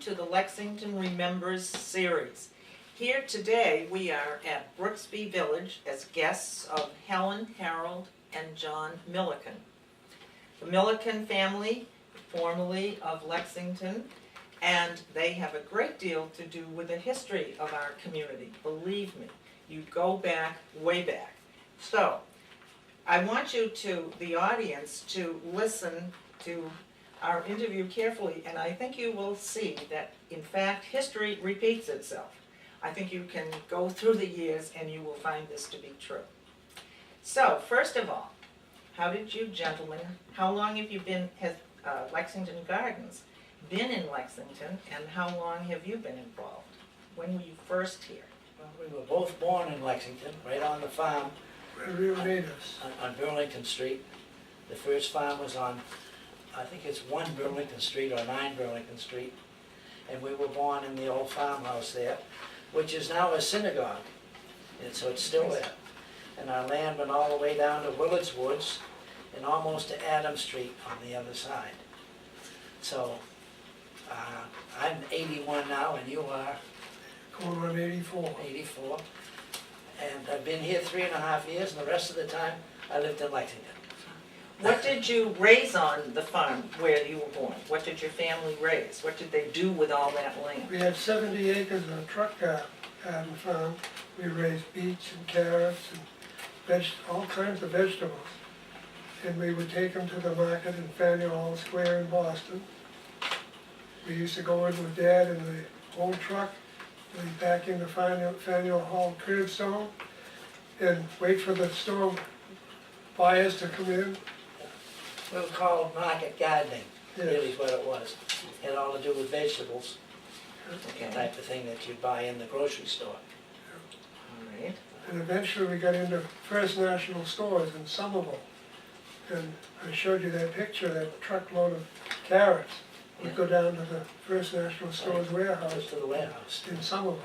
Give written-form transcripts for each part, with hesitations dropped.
to the Lexington Remembers series. Here today we are at Brooksby Village as guests of Helen, Harold, and John Millican. The Millican family, formerly of Lexington, and they have a great deal to do with the history of our community. Believe me, you go back, way back. So, I want you to, the audience, to listen to our interview carefully, and I think you will see that, in fact, history repeats itself. I think you can go through the years and you will find this to be true. So, first of all, how did you gentlemen, how long have you been, has Lexington Gardens been in Lexington, and how long have you been involved? When were you first here? Well, we were both born in Lexington, right on the farm on Burlington Street. The first farm was on, I think it's 1 Burlington Street or 9 Burlington Street. And we were born in the old farmhouse there, which is now a synagogue. And so it's still there. And our land went all the way down to Willard's Woods and almost to Adams Street on the other side. So I'm 81 now, and you are? Going on 84. 84. And I've been here 3.5 years, and the rest of the time I lived in Lexington. What did you raise on the farm where you were born? What did your family raise? What did they do with all that land? We had 70 acres of truck garden farm. We raised beets and carrots and all kinds of vegetables. And we would take them to the market in Faneuil Hall Square in Boston. We used to go in with Dad in the old truck, and back in the Faneuil Hall curbstone, and wait for the store buyers to come in. We were called market gardening, Yes. really is what it was. It had all to do with vegetables, the Okay, type of thing that you buy in the grocery store. all right. And eventually we got into First National stores in Somerville. And I showed you that picture, that truckload of carrots. We'd go down to the First National Stores warehouse Just to the warehouse. in Somerville.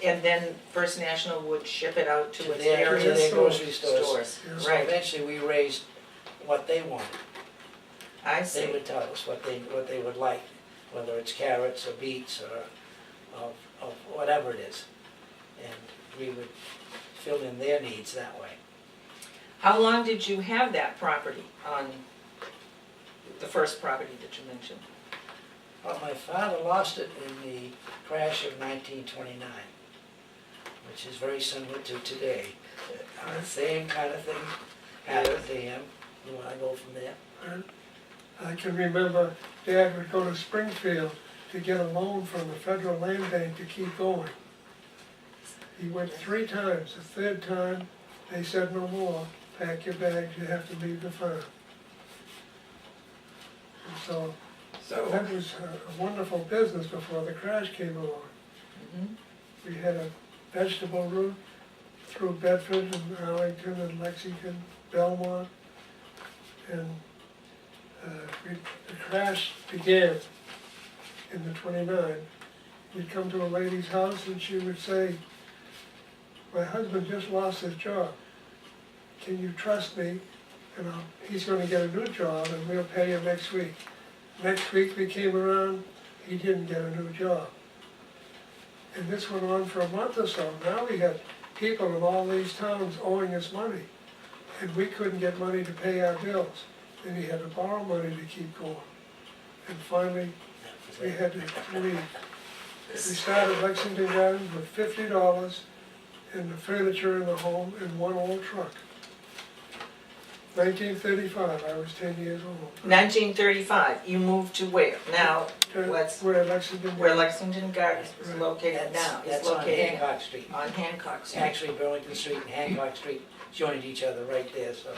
And then First National would ship it out to To its their various grocery stores. stores. Yeah. So Right, eventually we raised what they wanted. I They see. would tell us what they would like, whether it's carrots or beets or whatever it is. And we would fill in their needs that way. How long did you have that property on the first property that you mentioned? Well, my father lost it in the crash of 1929, which is very similar to today. The same kind of thing happened to him. You want to go from there? And I can remember Dad would go to Springfield to get a loan from the Federal Land Bank to keep going. He went 3 times. The 3rd time, they said no more. Pack your bags, you have to leave the farm. And so that was a wonderful business before the crash came along. Mhm. We had a vegetable route through Bedford and Arlington and Lexington, Belmont. And the crash began in the 29. We'd come to a lady's house and she would say, "My husband just lost his job. Can you trust me? And he's going to get a new job and we'll pay him next week." Next week we came around, he didn't get a new job. And this went on for a month or so. Now we had people in all these towns owing us money. And we couldn't get money to pay our bills. Then he had to borrow money to keep going. And finally, we had to leave. We started Lexington Gardens with $50 and the furniture in the home and 1 old truck. 1935, I was 10 years old. 1935, you moved to where? Now, let's, Where Lexington where Gardens. Lexington Gardens is Right. located now. It's That's on located Hancock Street. on Hancock Street. Actually, Burlington Street and Hancock Street joined each other right there, so.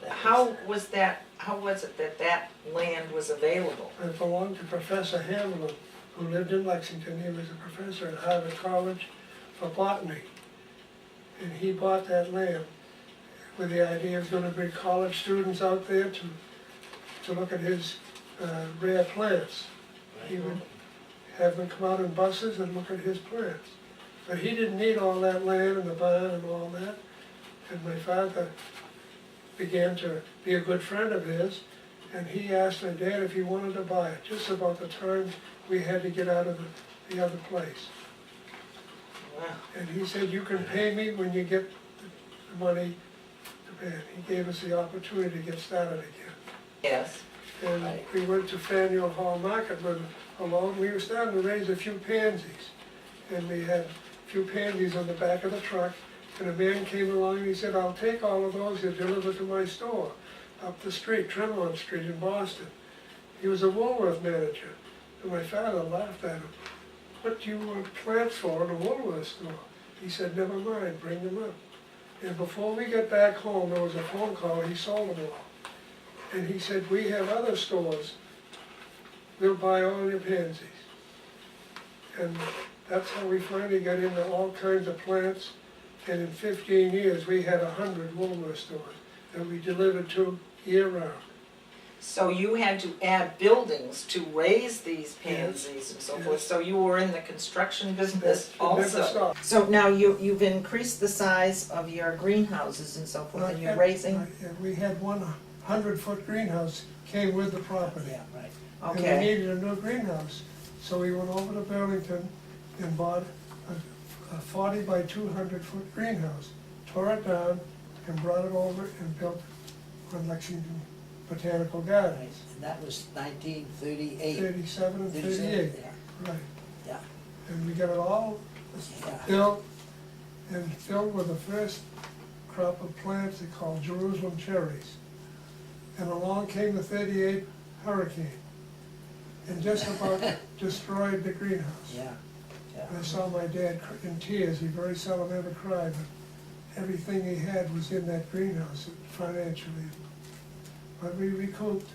that How was it that that land was available? It belonged to Professor Hamlin, who lived in Lexington. He was a professor at Harvard College for botany. And he bought that land with the idea of going to bring college students out there to look at his rare plants. He would have them come out in buses and look at his plants. But he didn't need all that land and the barn and all that. And my father began to be a good friend of his, and he asked my dad if he wanted to buy it, just about the time we had to get out of the other place. Wow. And he said, you can pay me when you get the money to pay it. He gave us the opportunity to get started again. Yes. And we went to Faneuil Hall Market with alone. We were starting to raise a few pansies. And we had a few pansies on the back of the truck. And a man came along and he said, I'll take all of those and deliver to my store up the street, Tremont Street in Boston. He was a Woolworth manager. And my father laughed at him. What do you want plants for in a Woolworth store? He said, never mind, bring them up. And before we got back home, there was a phone call, he sold them all. And he said, we have other stores, they'll buy all your pansies. And that's how we finally got into all kinds of plants. And in 15 years, we had 100 Woolworth stores that we delivered to year-round. So you had to add buildings to raise these pansies and so Yes. forth, so you were in the construction business It never also. stopped. So now you've increased the size of your greenhouses and so forth, and you're raising, And we had 100-foot greenhouse, came with the property. Yeah, right. And we okay. needed a new greenhouse, so we went over to Burlington and bought a 40 by 200-foot greenhouse, tore it down and brought it over and built on Lexington Botanical Right. Gardens, And that was 1938. 37 and 37, 38, yeah. right. Yeah. And we got it all Yeah. built and filled with the first crop of plants they called Jerusalem cherries. And along came the 38 hurricane and just about destroyed the greenhouse. Yeah, yeah. I saw my dad in tears. He very seldom ever cried, but everything he had was in that greenhouse financially. But we recouped.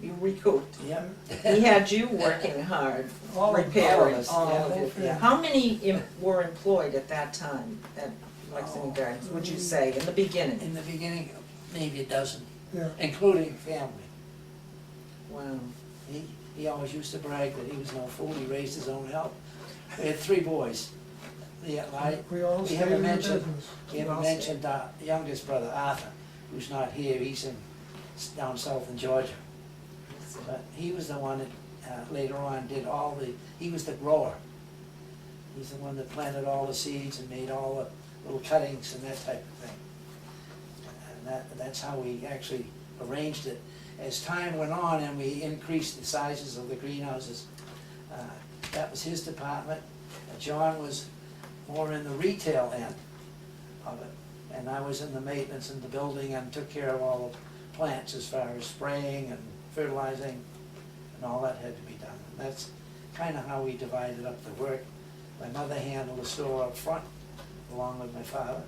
You recouped. Yeah. He had you working hard, All of repairing us, all yeah, of it. yeah. How many were employed at that time at Lexington Oh. Gardens, would you say, in the beginning? In the beginning, maybe a dozen, Yeah, including family. Wow. He always used to brag that he was no fool, he raised his own help. We had 3 boys. Yeah, we all we stayed haven't in the mentioned, business. we haven't mentioned our youngest brother, Arthur, who's not here, he's down south in Georgia. But he was the one that later on did all he was the grower. He's the one that planted all the seeds and made all the little cuttings and that type of thing. And that's how we actually arranged it. As time went on and we increased the sizes of the greenhouses, that was his department. John was more in the retail end of it. And I was in the maintenance and the building and took care of all the plants as far as spraying and fertilizing and all that had to be done. And that's kind of how we divided up the work. My mother handled the store up front along with my father.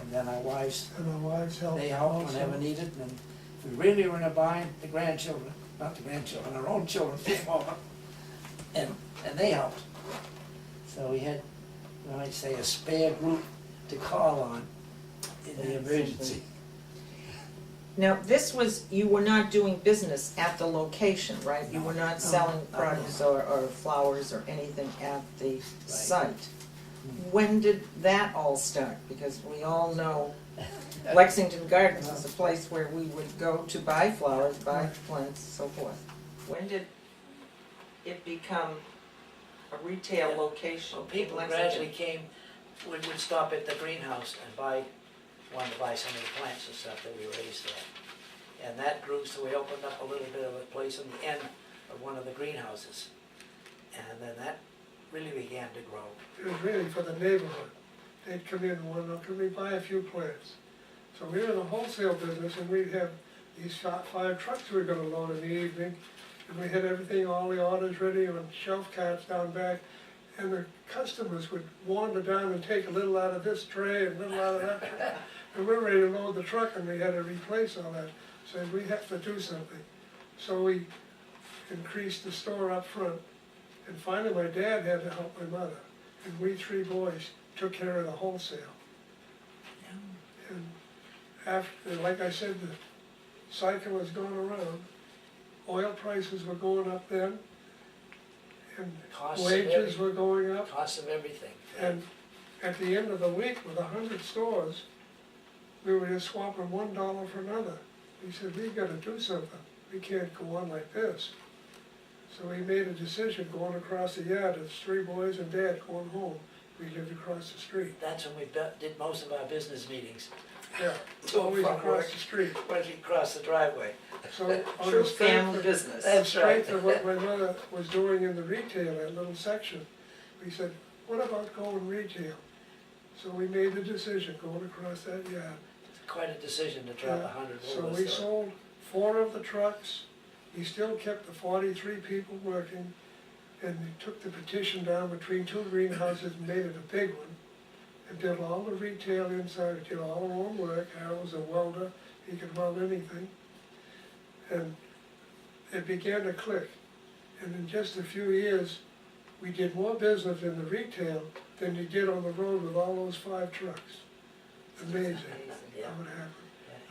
And then our wives, And our wives helped. they helped also. whenever needed. And if we really were in a bind, the grandchildren, not the grandchildren, our own children came over. And they helped. So we had, I might say, a spare group to call on in the emergency. Now, this was, you were not doing business at the location, right? You were not selling no. produce or flowers or anything at the site. When did that all start? Because we all know Lexington Gardens is a place where we would go to buy flowers, buy plants, so forth. When did it become a retail location Well, in people Lexington? gradually came, would stop at the greenhouse and wanted to buy some of the plants and stuff that we raised there. And that grew, so we opened up a little bit of a place on the end of one of the greenhouses. And then that really began to grow. It was really for the neighborhood. They'd come in and wonder, could we buy a few plants? So we were in the wholesale business and we'd have these 5 trucks we were gonna load in the evening. And we had everything, all the orders ready on shelf carts down back. And the customers would wander down and take a little out of this tray and a little out of that tray. And we were ready to load the truck and we had to replace all that. So we have to do something. So we increased the store up front. And finally my dad had to help my mother. And we 3 boys took care of the wholesale. And after, like I said, the cycle was going around. Oil prices were going up then. And Costs of wages were going up. Cost of everything. And at the end of the week, with 100 stores, we were just swapping $1 for another. We said, we've got to do something. We can't go on like this. So we made a decision going across the yard, it's 3 boys and Dad going home. We lived across the street. That's when we did most of our business meetings. Yeah, To and always from across work. the street. Once you cross the driveway. So on True the strength family of, business. That's right. strength of what my mother was doing in the retail, that little section, we said, what about going retail? So we made the decision, going across that yard. Quite a decision to drop Yeah, 100 So over. we sold 4 of the trucks, we still kept the 43 people working, and we took the petition down between 2 greenhouses and made it a big one, and did all the retail inside, we did all our own work. Harold was a welder, he could weld anything. And it began to click, and in just a few years, we did more business in the retail than we did on the road with all those 5 trucks. Amazing Yeah. how it happened.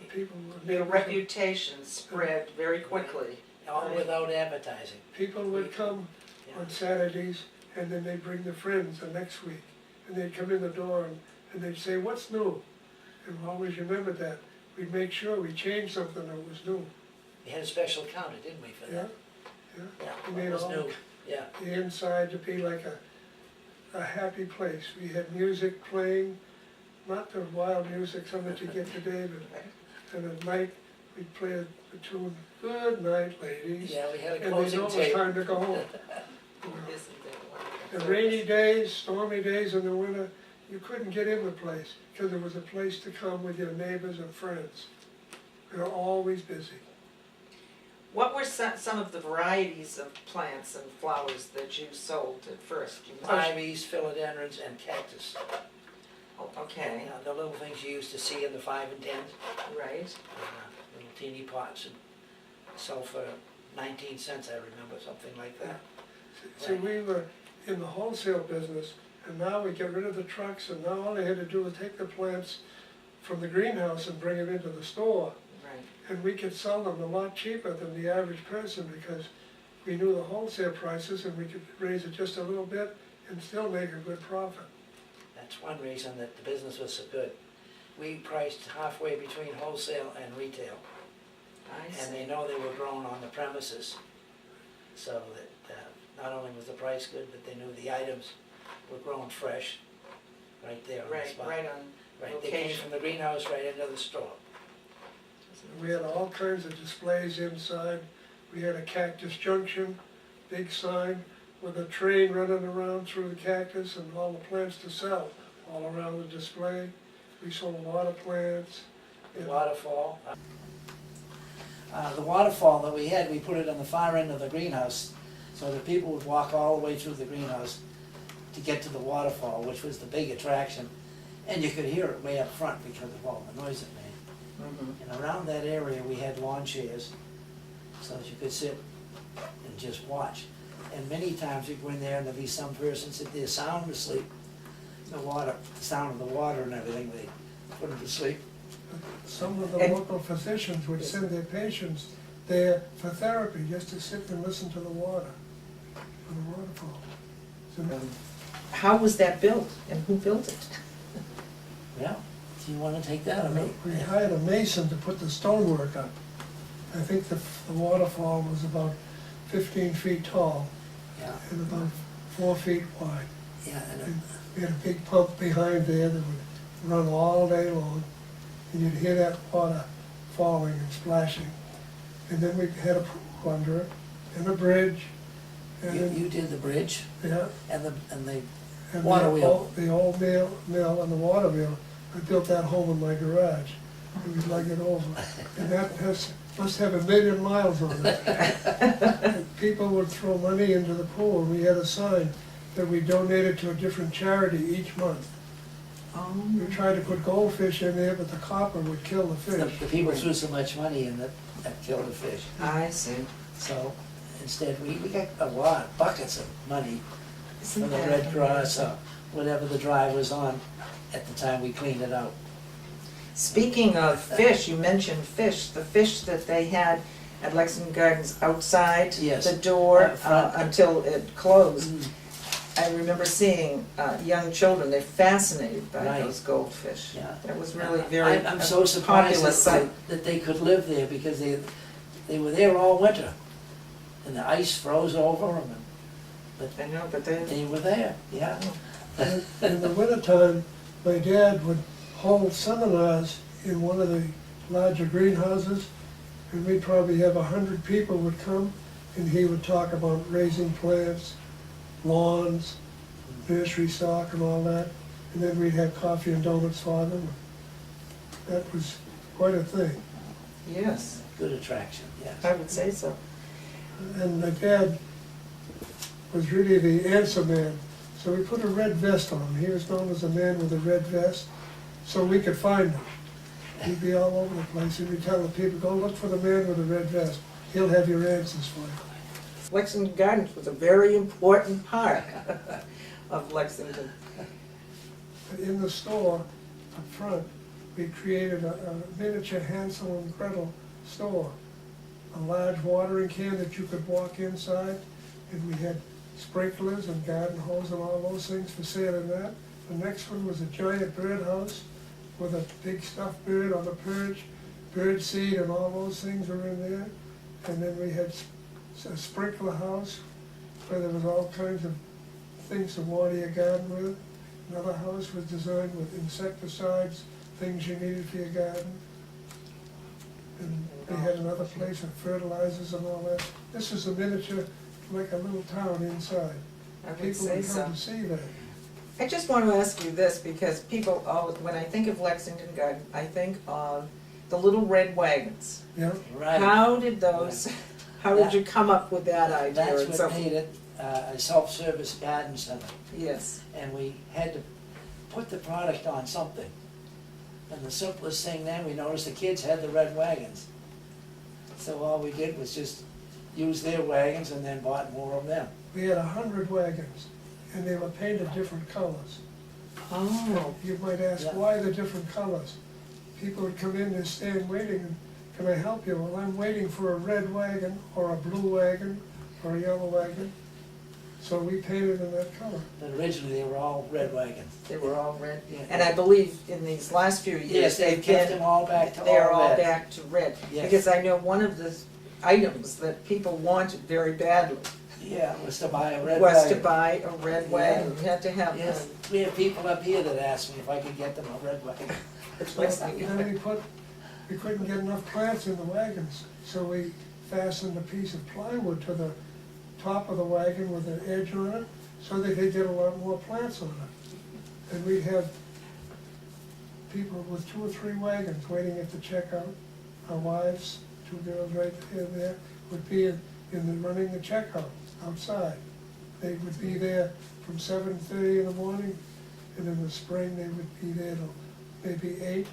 Yeah. People Their would, reputation spread very quickly. All without advertising. people would come Yeah. on Saturdays, and then they'd bring their friends the next week. And they'd come in the door and they'd say, what's new? And we always remembered that. We'd make sure we changed something that was new. We had a special counter, didn't we, for Yeah, that? yeah. Yeah, We it made was all new. Yeah. the inside to be like a happy place. We had music playing, not the wild music, some that you get today, but and at night we'd play a tune, good night, ladies. Yeah, we had a And they closing know it was tape. time to go home. Isn't that The wonderful? rainy days, stormy days in the winter, you couldn't get in the place because there was a place to come with your neighbors and friends. We were always busy. What were some of the varieties of plants and flowers that you sold at first? You mentioned- Ivies, philodendrons, and cactus. Oh, okay, The little things you used to see in the 5 and 10s. right. Little teeny pots and sell for 19 cents, I remember, something like that. See, we were in the wholesale business, and now we get rid of the trucks, and now all they had to do was take the plants from the greenhouse and bring them into the store. Right. And we could sell them a lot cheaper than the average person because we knew the wholesale prices and we could raise it just a little bit and still make a good profit. That's one reason that the business was so good. We priced halfway between wholesale and retail, I and see. they know they were grown on the premises. So that not only was the price good, but they knew the items were grown fresh, right there on the Right, spot. right on Right, they came location. from the greenhouse right into the store. We had all kinds of displays inside. We had a cactus junction, big sign with a train running around through the cactus and all the plants to sell all around the display. We sold a lot of plants. The waterfall. The waterfall that we had, we put it on the far end of the greenhouse so that people would walk all the way through the greenhouse to get to the waterfall, which was the big attraction. And you could hear it way up front because of all the noise it made. Mhm. And around that area, we had lawn chairs so that you could sit and just watch. And many times you'd go in there and there'd be some person sit there sound asleep. The water, the sound of the water and everything, they put them to sleep. Some of the And- local physicians would send their patients there for therapy, just to sit and listen to the water, on the waterfall. So How was that built and who built it? Yeah, do you want to take that or me? we hired a mason to put the stonework up. I think the waterfall was about 15 feet tall Yeah, and about 4 feet wide. yeah, and And we had a big pump behind there that would run all day long, and you'd hear that water falling and splashing. And then we had a pool under it, and a bridge, and then, you did the bridge yeah, and the and Water wheel. The old mill and the water wheel. I built that home in my garage, and we lug it over. And that must have 1,000,000 miles on it. And people would throw money into the pool, and we had a sign that we donated to a different charity each month. We tried to put goldfish in there, but the copper would kill the fish. the people threw so much money in that killed the fish. I see. So instead, we got a lot, buckets of money Isn't from the that Red Cross amazing? or whatever the drive was on at the time we cleaned it out. Speaking of fish, you mentioned fish, the fish that they had at Lexington Gardens outside Yes. the door Out front. until it closed. I remember seeing young children, they're fascinated by Right. those goldfish. Yeah. That was really very I'm so surprised popular sight. that they could live there because they were there all winter. and the ice froze over them, I know, but they, they were there, yeah. In the wintertime, my dad would hold seminars in one of the larger greenhouses, and we'd probably have 100 people would come, and he would talk about raising plants, lawns, nursery stock and all that, and then we'd have coffee and donuts for them. That was quite a thing. yes, Good attraction, I yes. would say so. And my dad was really the answer man, so we put a red vest on him. He was known as the man with a red vest, so we could find him. He'd be all over the place, and we'd tell the people, go look for the man with the red vest. He'll have your answers for you. Lexington Gardens was a very important part of Lexington. In the store up front, we created a miniature Hansel and Gretel store. A large watering can that you could walk inside, and we had sprinklers and garden hose and all those things for sale in that. The next one was a giant birdhouse with a big stuffed bird on the perch, bird seed and all those things were in there. And then we had a sprinkler house where there was all kinds of things to water your garden with. Another house was designed with insecticides, things you needed for your garden. And they had another place with fertilizers and all that. This is a miniature, like a little town inside. I would People say would so. come to see that. I just want to ask you this, because people always, when I think of Lexington Garden, I think of the little red wagons. Yeah, Right. How did those, how did That- you come up with that idea? That's and so what made it a self-service garden center. Yes, And we had to put the product on something. And the simplest thing then, we noticed the kids had the red wagons. So all we did was just use their wagons and then bought more of them. we had 100 wagons, and they were painted different colors. oh, You might ask, Yeah. why the different colors? People would come in and stand waiting, and can I help you? Well, I'm waiting for a red wagon, or a blue wagon, or a yellow wagon. So we painted in that color. But originally, they were all red wagons. they were all red. Yeah. And I believe in these last few years, Yes, they've kept them all back to all red. they're all back to red. Yes. Because I know one of the items that people wanted very badly Yeah, was to buy a red was wagon. to buy a red wagon. You had to have Yes, one. we have people up here that ask me if I could get them a red wagon. Then we couldn't get enough plants in the wagons, so we fastened a piece of plywood to the top of the wagon with an edge on it, so they could get a lot more plants on it. And we'd have people with 2 or 3 wagons waiting at the checkout. Our wives, 2 girls right there, would be in the running the checkout outside. They would be there from 7:30 in the morning, and in the spring, they would be there till maybe 8.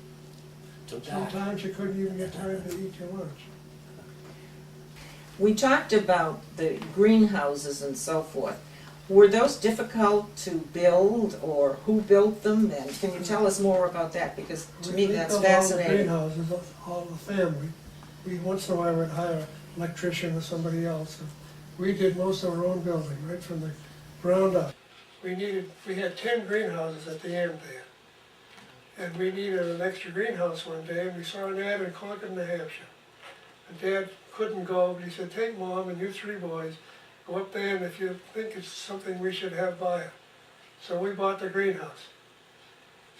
Sometimes you couldn't even get time to eat your lunch. We talked about the greenhouses and so forth. Were those difficult to build, or who built them? And can you tell us more about that? Because to me, We that's built all the fascinating. greenhouses, all the family. We, once in a while, would hire an electrician or somebody else. And we did most of our own building, right from the ground up. We had 10 greenhouses at the end there. And we needed an extra greenhouse one day, and we saw an ad in Concord, New Hampshire. And Dad couldn't go, but he said, take Mom and you 3 boys, go up there, and if you think it's something we should have, buy it. So we bought the greenhouse.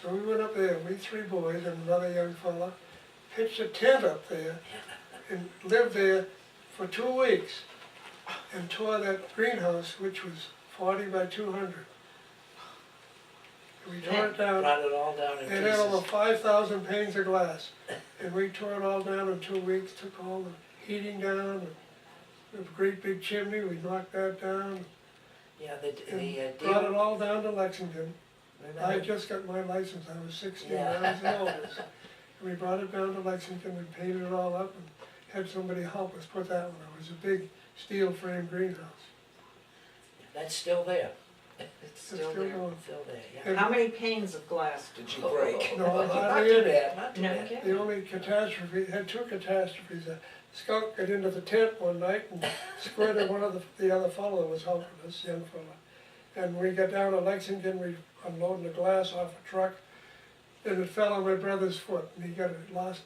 So we went up there, we 3 boys and another young fella, pitched a tent up there, and lived there for 2 weeks, and tore that greenhouse, which was 40 by 200. We tore it down. Brought it all down in It had over pieces. 5,000 panes of glass, and we tore it all down in 2 weeks, took all the heating down, and a great big chimney, we knocked that down, Yeah, and brought it all down to Lexington. I remember, just got my license, I was 16, Yeah. I was the oldest. And we brought it down to Lexington, we painted it all up, and had somebody help us put that one. It was a big steel frame greenhouse. that's still there, It's still there. going. still there, yeah. How many panes of glass did you break? No, Not hardly too any. bad, not too No bad. kidding. The only catastrophe, had 2 catastrophes. A skunk got into the tent one night and squirted one of the other fellow that was helping us, young fella. And we got down to Lexington, we unloading the glass off a truck, and it fell on my brother's foot, and he got it lost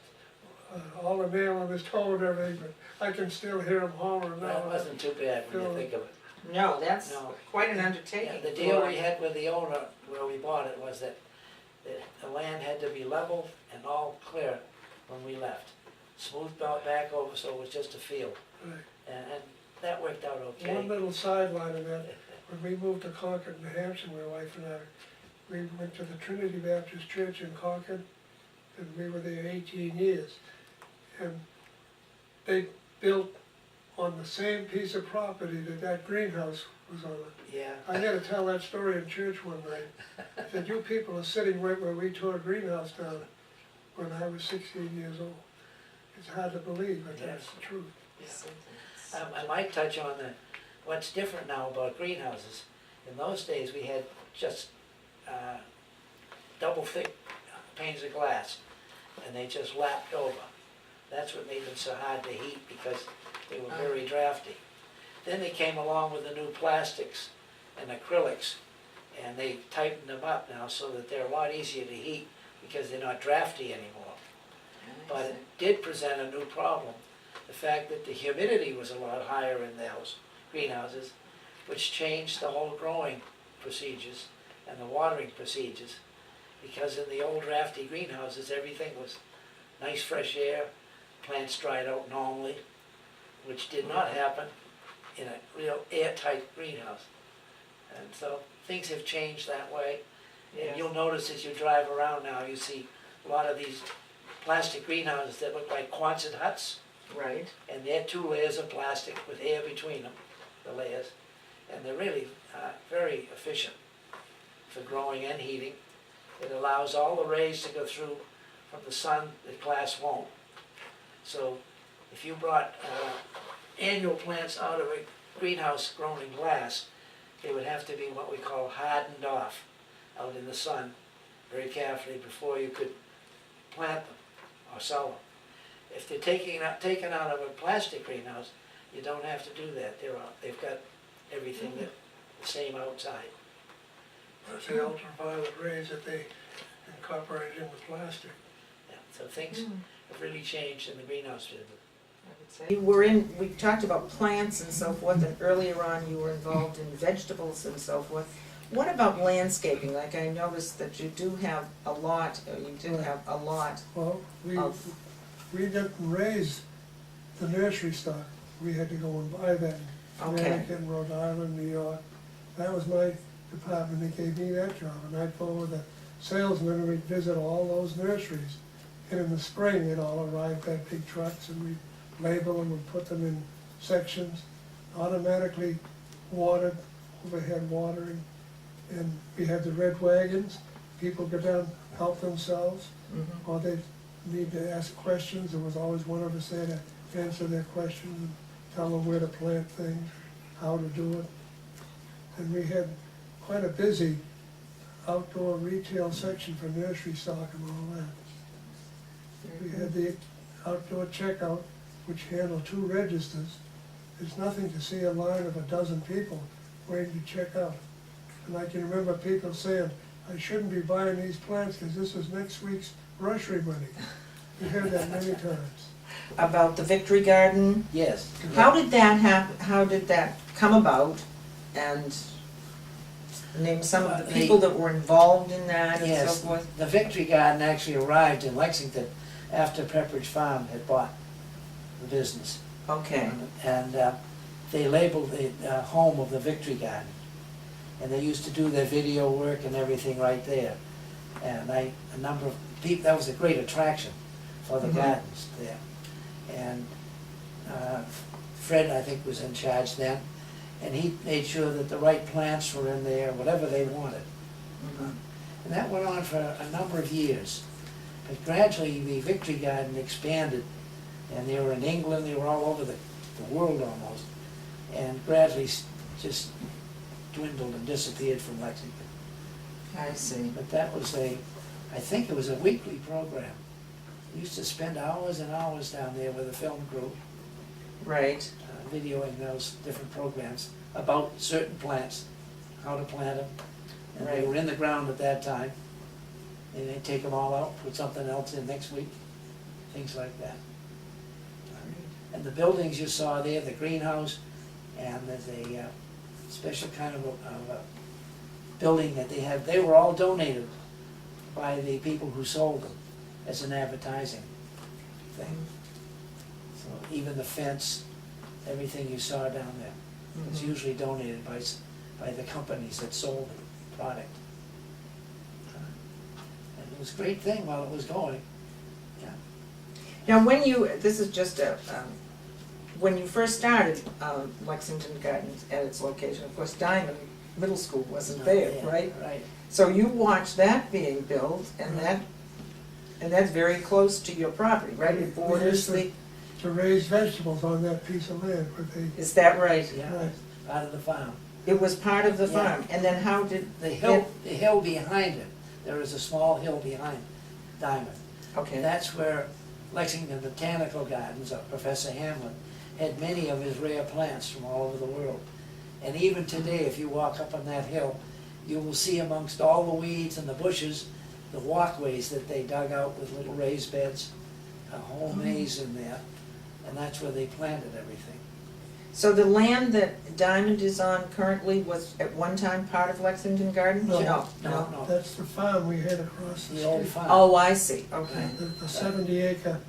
all the nailing was told and everything, but I can still hear them hollering now. That wasn't too bad when you think of it. No, that's No. quite an undertaking. Yeah, the deal we had with the owner where we bought it was that the land had to be leveled and all clear when we left. Smoothed out back over so it was just a field. Right. And that worked out okay. One little sideline of that, when we moved to Concord, New Hampshire, my wife and I, we went to the Trinity Baptist Church in Concord, and we were there 18 years. And they built on the same piece of property that greenhouse was on. Yeah. I had to tell that story in church one night. I said, you people are sitting right where we tore a greenhouse down when I was 16 years old. It's hard to believe, but that's the truth. I might touch on what's different now about greenhouses. In those days, we had just double thick panes of glass, and they just lapped over. That's what made them so hard to heat, because they were very drafty. Then they came along with the new plastics and acrylics, and they tightened them up now so that they're a lot easier to heat because they're not drafty anymore. But it did present a new problem. The fact that the humidity was a lot higher in those greenhouses, which changed the whole growing procedures and the watering procedures. Because in the old drafty greenhouses, everything was nice fresh air, plants dried out normally, which did not happen in a real airtight greenhouse. And so things have changed that way. And you'll notice as you drive around now, you see a lot of these plastic greenhouses that look like Quonset huts. Right. And they're 2 layers of plastic with air between them, the layers. And they're really very efficient for growing and heating. It allows all the rays to go through from the sun that glass won't. So if you brought annual plants out of a greenhouse grown in glass, they would have to be what we call hardened off out in the sun very carefully before you could plant them or sell them. If they're taken out of a plastic greenhouse, you don't have to do that. They've got everything the same outside. That's the ultraviolet rays that they incorporate in the plastic. Yeah, so things have really changed in the greenhouse business. We talked about plants and so forth, and earlier on you were involved in vegetables and so forth. What about landscaping? Like I noticed that you do have a lot, Well, we didn't raise the nursery stock. We had to go and buy that in Okay. Connecticut, Rhode Island, New York. That was my department that gave me that job, and I'd go with the salesman and we'd visit all those nurseries. And in the spring, they'd all arrive at big trucks, and we'd label them and put them in sections, automatically watered, overhead watering. And we had the red wagons. People go down, help themselves, or they need to ask questions. There was always one of us there to answer their questions and tell them where to plant things, how to do it. And we had quite a busy outdoor retail section for nursery stock and all that. We had the outdoor checkout, which handled 2 registers. There's nothing to see a line of a dozen people waiting to check out. And I can remember people saying, I shouldn't be buying these plants because this is next week's grocery money. We heard that many times. About the Victory Garden. Yes. How did that happen? How did that come about? And name some of the people that were involved in that and Yes, so forth. the Victory Garden actually arrived in Lexington after Pepperidge Farm had bought the business. Okay. And they labeled the home of the Victory Garden. And they used to do their video work and everything right there. And a number of people, that was a great attraction for the gardens there. And Fred, I think, was in charge then. And he made sure that the right plants were in there, whatever they wanted. And that went on for a number of years. But gradually the Victory Garden expanded, and they were in England, they were all over the world almost, and gradually just dwindled and disappeared from Lexington. I see. But that was I think it was a weekly program. We used to spend hours and hours down there with a film crew, Right. videoing those different programs about certain plants, how to plant them. And they were in the ground at that time. And they'd take them all out, put something else in next week. things like that. And the buildings you saw there, the greenhouse, and there's a special kind of a building that they have, they were all donated by the people who sold them as an advertising thing. So even the fence, everything you saw down there was usually donated by the companies that sold the product. And it was a great thing while it was going. Yeah. Now, this is just when you first started Lexington Gardens at its location, of course, Diamond Middle School wasn't there, Yeah, right? Right. So you watched that being built, and that's very close to your property, right? It borders the. To raise vegetables on that piece of land, but they. Is that right? Yeah, Right. out of the farm. It was part of the Yeah. farm, and then how did The hill behind it, there is a small hill behind Diamond. Okay. That's where Lexington Botanical Gardens, Professor Hamlin, had many of his rare plants from all over the world. And even today, if you walk up on that hill, you will see amongst all the weeds and the bushes, the walkways that they dug out with little raised beds, a whole maze in there, and that's where they planted everything. So the land that Diamond is on currently was at one time part of Lexington Gardens? No. No. That's the farm we had across the The old street. farm. Oh, I see, okay. The 70-acre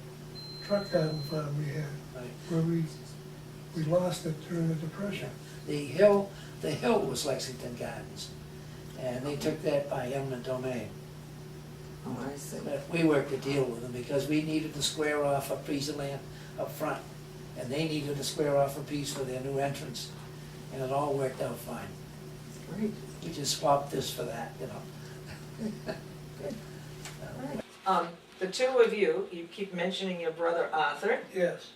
truck garden farm we had, Right. where we lost it during the Depression. The hill was Lexington Gardens, and they took that by eminent domain. Oh, I see. But we worked a deal with them because we needed to square off a piece of land up front, and they needed to square off a piece for their new entrance, and it all worked out fine. Great. We just swapped this for that, you know. The two of you keep mentioning your brother Arthur. Yes.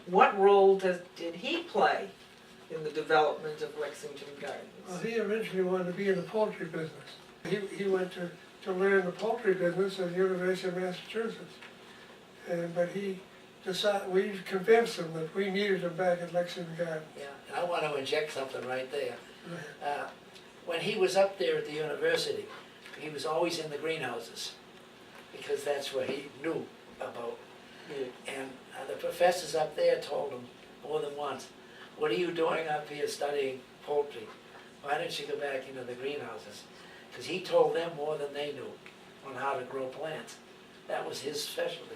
What role did he play in the development of Lexington Well, Gardens? he originally wanted to be in the poultry business. He went to learn the poultry business at the University of Massachusetts. But we convinced him that we needed him back at Lexington Gardens. Yeah, and I want to inject something right there. When he was up there at the university, he was always in the greenhouses, because that's where he knew about. And the professors up there told him more than once, "What are you doing up here studying poultry? Why don't you go back into the greenhouses?" Because he told them more than they knew on how to grow plants. That was his specialty.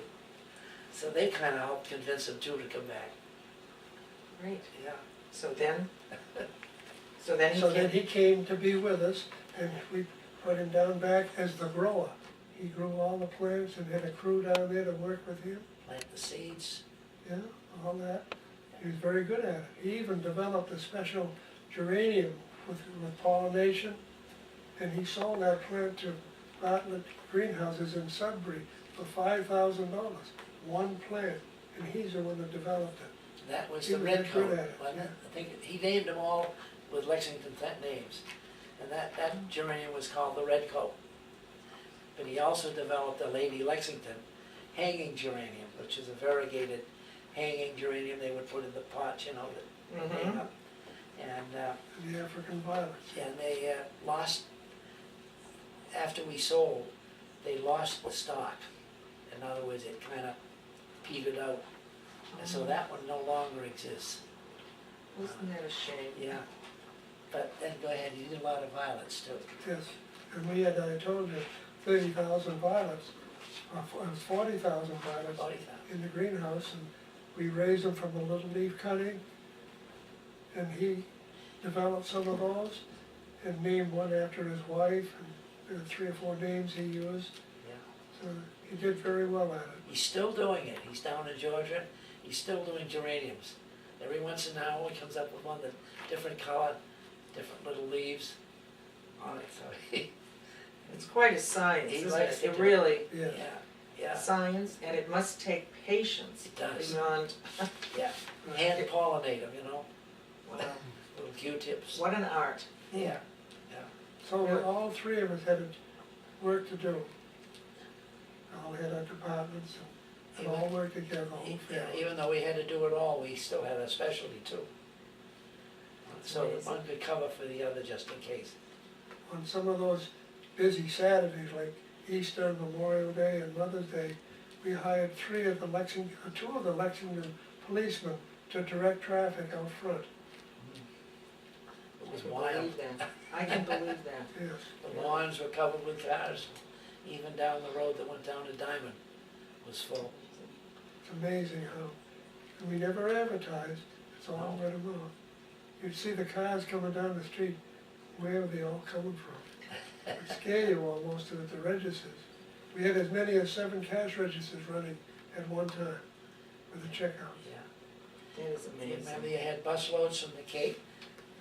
So they kind of helped convince him too to come back. Great. Yeah. So then He came to be with us, and we put him down back as the grower. He grew all the plants and had a crew down there to work with him. Plant the seeds. Yeah, all that. He was very good at it. He even developed a special geranium with pollination, and he sold that plant to Bartlett Greenhouses in Sudbury for $5,000. One plant, and he's the one that developed it. That was He the was red that good coat. at it, wasn't it? yeah. I think he named them all with Lexington names. And that geranium was called the red coat. But he also developed a Lady Lexington hanging geranium, which is a variegated hanging geranium they would put in the pot, you know, that hang up. And The African violets. they lost, after we sold, they lost the stock. In other words, it kind of petered out. And so that one no longer exists. Isn't that a shame? Yeah. But then go ahead, you did a lot of violets too. Yes, and we had, I told you, 30,000 violets, or 40,000 violets 40,000. in the greenhouse, and we raised them from the little leaf cutting, and he developed some of those, and named one after his wife, and there were 3 or 4 names he used, Yeah. so he did very well at it. He's still doing it. He's down in Georgia. He's still doing geraniums. Every once in a while he comes up with one that's different color, different little leaves on it. So It's quite a science, He isn't likes it? to It do really, Yeah, yeah, science, and it must take patience It does. beyond, yeah. right. Hand pollinate them, you know, wow, little Q-tips. what an art. Yeah. So all 3 of us had work to do. All had our departments, and all worked together, the whole family. Even though we had to do it all, we still had a specialty too. So that amazing. one could cover for the other just in case. On some of those busy Saturdays, like Easter, Memorial Day, and Mother's Day, we hired two of the Lexington policemen to direct traffic out front. It was I can wild. believe that. I can believe that. Yes. The lawns were covered with cars. Even down the road that went down to Diamond was full. It's amazing how, and we never advertised, it's all word of mouth. You'd see the cars coming down the street, where are they all coming from? It'd scare you almost at the registers. We had as many as 7 cash registers running at one time with the checkout. Yeah. It is You remember amazing. you had busloads from the Cape?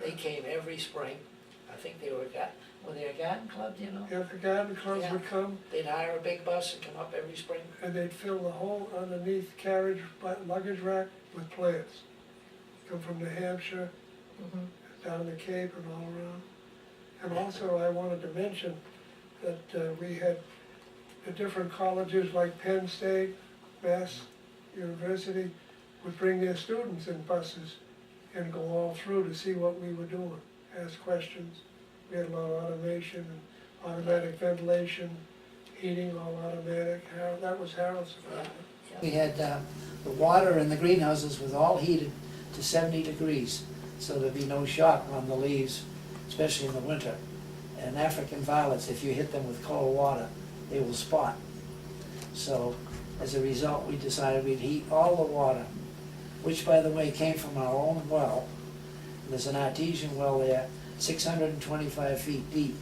They came every spring. I think they were they a garden club, do you know? Yeah, the garden clubs Yeah. would come They'd hire a big bus and come up every spring. and they'd fill the whole underneath carriage, luggage rack with plants. Come from New Hampshire, Mhm. down the Cape and all around. And also I wanted to mention that we had the different colleges like Penn State, Mass University would bring their students in buses and go all through to see what we were doing, ask questions. We had a lot of automation and automatic ventilation, heating all automatic. That was Harold's department. We had the water in the greenhouses was all heated to 70 degrees, so there'd be no shock on the leaves, especially in the winter. And African violets, if you hit them with cold water, they will spot. So as a result, we decided we'd heat all the water, which by the way came from our own well. There's an artesian well there, 625 feet deep.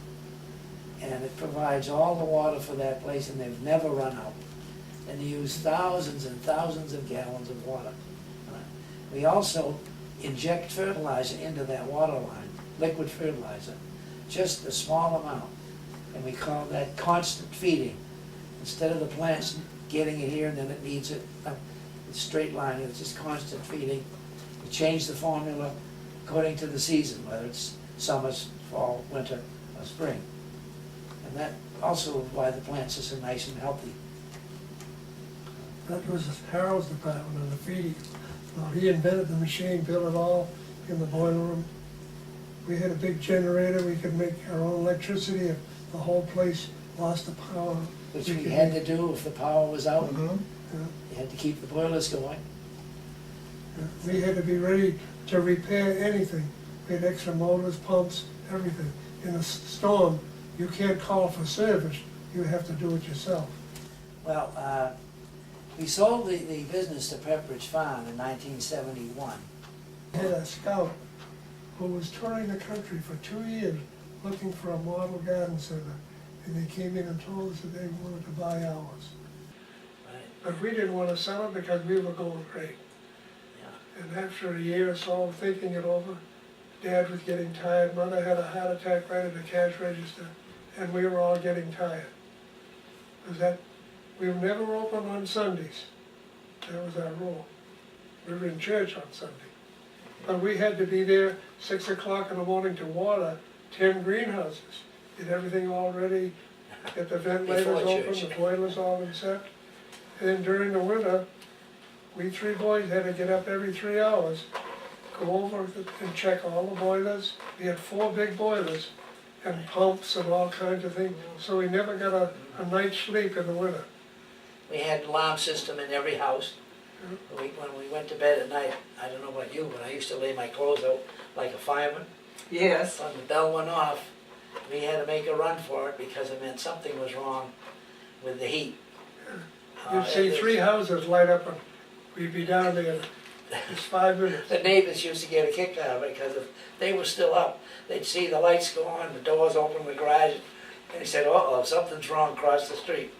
And it provides all the water for that place, and they've never run out. And they use thousands and thousands of gallons of water. We also inject fertilizer into that water line, liquid fertilizer, just a small amount. And we call that constant feeding. Instead of the plants getting it here and then it needs it, it's straight line, it's just constant feeding. We change the formula according to the season, whether it's summer, fall, winter, or spring. And that also is why the plants are so nice and healthy. That was Harold's department on the feeding. Well, he invented the machine, built it all in the boiler room. We had a big generator, we could make our own electricity if the whole place lost the power. Which we had to do if the power was out. Yeah. You had to keep the boilers going. We had to be ready to repair anything. We had extra motors, pumps, everything. In a storm, you can't call for service, you have to do it yourself. Well, we sold the business to Pepperidge Farm in 1971. We had a scout who was touring the country for 2 years looking for a model garden center. And they came in and told us that they wanted to buy ours. Right. But we didn't want to sell it because we were going great. Yeah. And after a year or so of thinking it over, Dad was getting tired, Mother had a heart attack right at the cash register, and we were all getting tired. We were never open on Sundays. That was our rule. We were in church on Sunday. But we had to be there 6 o'clock in the morning to water 10 greenhouses. Get everything all ready, get the ventilators Before open, church. the boilers all in set. And then during the winter, we 3 boys had to get up every 3 hours, go over and check all the boilers. We had 4 big boilers and pumps and all kinds of things, so we never got a night's sleep in the winter. We had an alarm system in every house. When we went to bed at night, I don't know about you, but I used to lay my clothes out like a fireman. Yes. When the bell went off, we had to make a run for it because it meant something was wrong with the heat. You'd see 3 houses light up and we'd be down there in just 5 minutes. The neighbors used to get a kick out of it because if they were still up, they'd see the lights go on, the doors open, the garage, and he said, uh-oh, something's wrong across the street.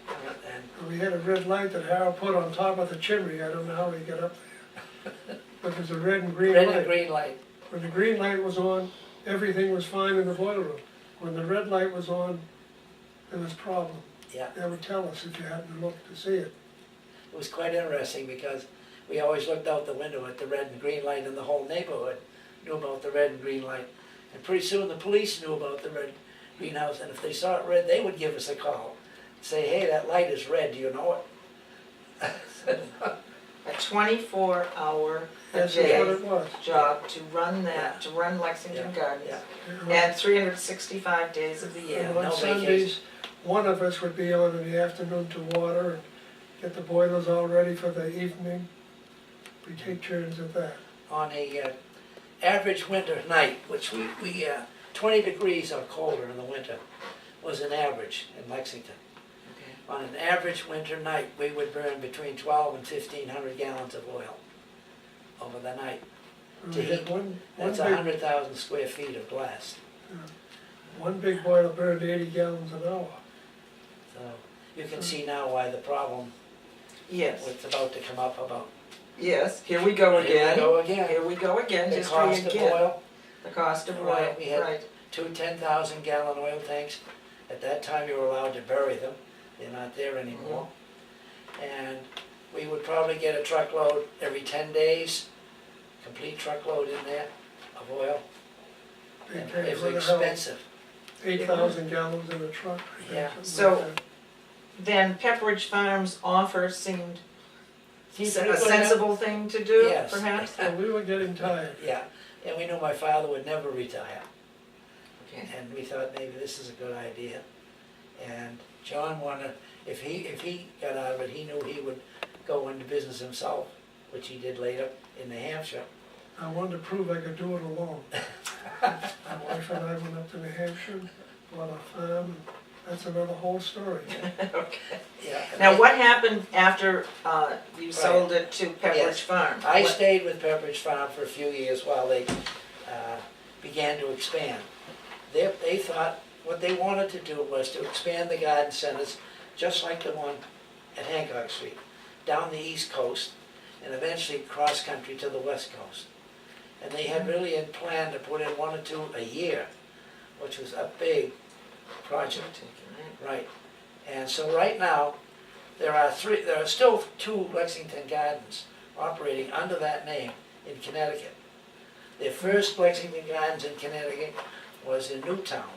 And We had a red light that Harold put on top of the chimney. I don't know how he got up there. But it was a red and green red light. and green light. When the green light was on, everything was fine in the boiler room. When the red light was on, there was a problem. Yeah, They would tell us if you happened to look to see it. it was quite interesting because we always looked out the window at the red and green light, and the whole neighborhood knew about the red and green light. And pretty soon the police knew about the red greenhouse, and if they saw it red, they would give us a call. Say, hey, that light is red, do you know it? A 24-hour a That's what day it was. job to run that, to run Lexington Gardens. Yeah. And 365 days of the year. And on no Sundays, one of us would be on in the afternoon to water, get the boilers all ready for the evening. We take turns at that. On a average winter night, which we 20 degrees or colder in the winter was an average in Lexington. On an average winter night, we would burn between 12 and 1,500 gallons of oil over the night. To We had heat, one that's big, 100,000 square feet of blast. one big boiler burned 80 gallons an hour. So you can see now why the problem Yes, what's about to come up about. yes, here we go Here we again. go again. Here we go again, The history cost of again. oil, The cost of oil, Right, we had- right. 2 10,000 gallon oil tanks. At that time, you were allowed to bury them. They're not there anymore. And we would probably get a truckload every 10 days, complete truckload in there of oil. Big And tank it for was the hell, expensive. 8,000 gallons in a truck. I think, Yeah. something So- like that. Then Pepperidge Farm's offer seemed Seems a pretty good, huh? sensible thing to do, Yes. perhaps? So we were getting tired. Yeah, and we knew my father would never retire. Okay. And we thought maybe this is a good idea. And John wanted, if he got out of it, he knew he would go into business himself, which he did later in New Hampshire. I wanted to prove I could do it alone. My wife and I went up to New Hampshire, bought a farm, and that's another whole story. Okay. Yeah. and Now, I- what happened after you sold it to Pepperidge Yes. Farm? I What- stayed with Pepperidge Farm for a few years while they began to expand. They thought what they wanted to do was to expand the garden centers, just like the one at Hancock Street, down the east coast, and eventually cross-country to the west coast. And they had really in plan to put in 1 or 2 a year, which was a big project. Right, and so right now, there are still 2 Lexington Gardens operating under that name in Connecticut. Their first Lexington Gardens in Connecticut was in Newtown.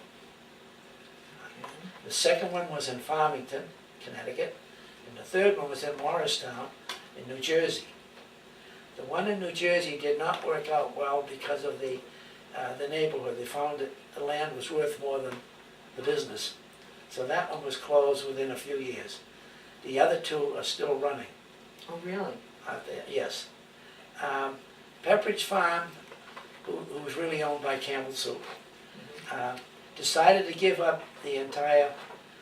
The second one was in Farmington, Connecticut, and the third one was in Morristown, in New Jersey. The one in New Jersey did not work out well because of the neighborhood. They found that the land was worth more than the business. So that one was closed within a few years. The other 2 are still running Oh, really? out there, yes. Pepperidge Farm, who was really owned by Campbell Soup, decided to give up the entire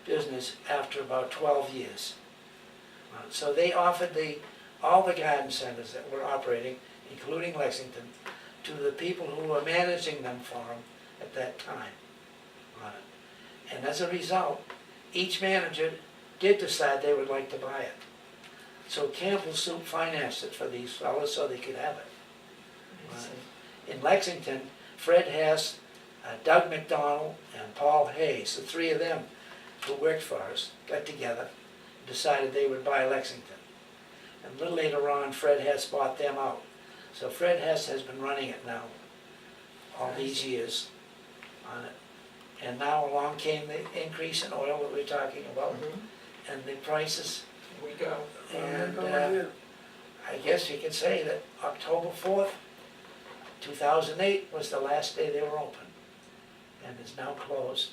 business after about 12 years. So they offered all the garden centers that were operating, including Lexington, to the people who were managing them for them at that time. And as a result, each manager did decide they would like to buy it. So Campbell Soup financed it for these fellows so they could have it. I see. In Lexington, Fred Hess, Doug McDonald, and Paul Hayes, the 3 of them who worked for us, got together and decided they would buy Lexington. And a little later on, Fred Hess bought them out. So Fred Hess has been running it now all these years on it. And now along came the increase in oil that we're talking about, Mhm. and the prices. Here we go. And Yeah. I guess you can say that October 4th, 2008 was the last day they were open, and is now closed.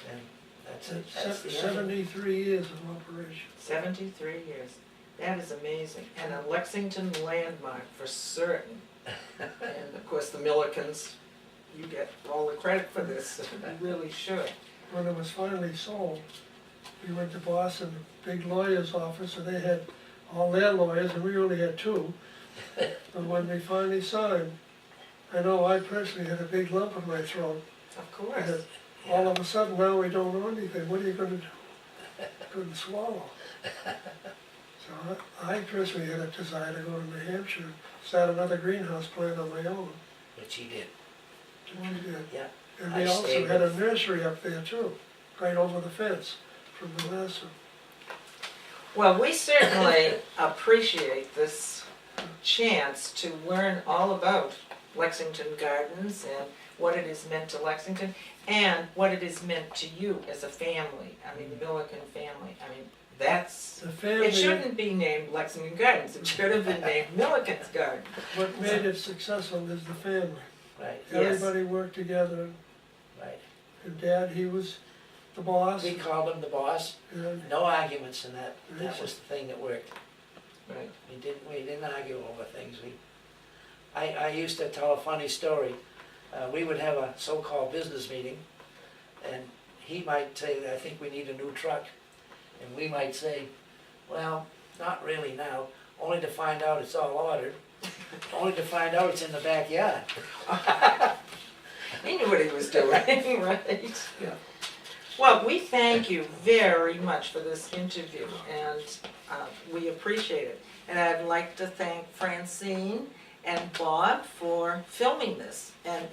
And that's it. That's the end. 73 years of operation. 73 years. That is amazing. And a Lexington landmark for certain. And of course, the Millicans, you get all the credit for this. You really should. When it was finally sold, we went to Boston, a big lawyer's office, and they had all their lawyers, and we only had 2. And when we finally signed, I know I personally had a big lump in my throat. Of course. And all of a sudden, now we don't know anything. What are you going to do? Couldn't swallow. So I personally had a desire to go to New Hampshire and start another greenhouse plant on my own. Which he did. We did. Yeah. And I we also stayed had a with- nursery up there too, right over the fence from the last one. Well, we certainly appreciate this chance to learn all about Lexington Gardens and what it has meant to Lexington and what it has meant to you as a family. I mean, the Millican family. I mean, that's, The family, it shouldn't be named Lexington Gardens. It should have been named Millican's Garden. what made it successful is the family. Right, Yes. Everybody worked together, right. and Dad, he was the boss. We called him the boss. And No arguments in that. That Yes. was the thing that worked. Right. We didn't argue over things. I used to tell a funny story. We would have a so-called business meeting, and he might say, I think we need a new truck. And we might say, well, not really now, only to find out it's all ordered, only to find out it's in the backyard. He knew what he was doing, right? Yeah. Well, we thank you very much for this interview, and we appreciate it. And I'd like to thank Francine and Bob for filming this. And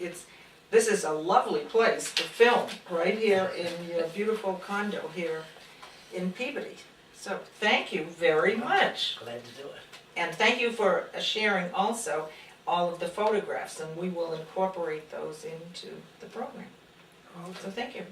this is a lovely place to film, right here in your beautiful condo here in Peabody. So thank you very much. Glad to do it. And thank you for sharing also all of the photographs, and we will incorporate those into the program. So thank you.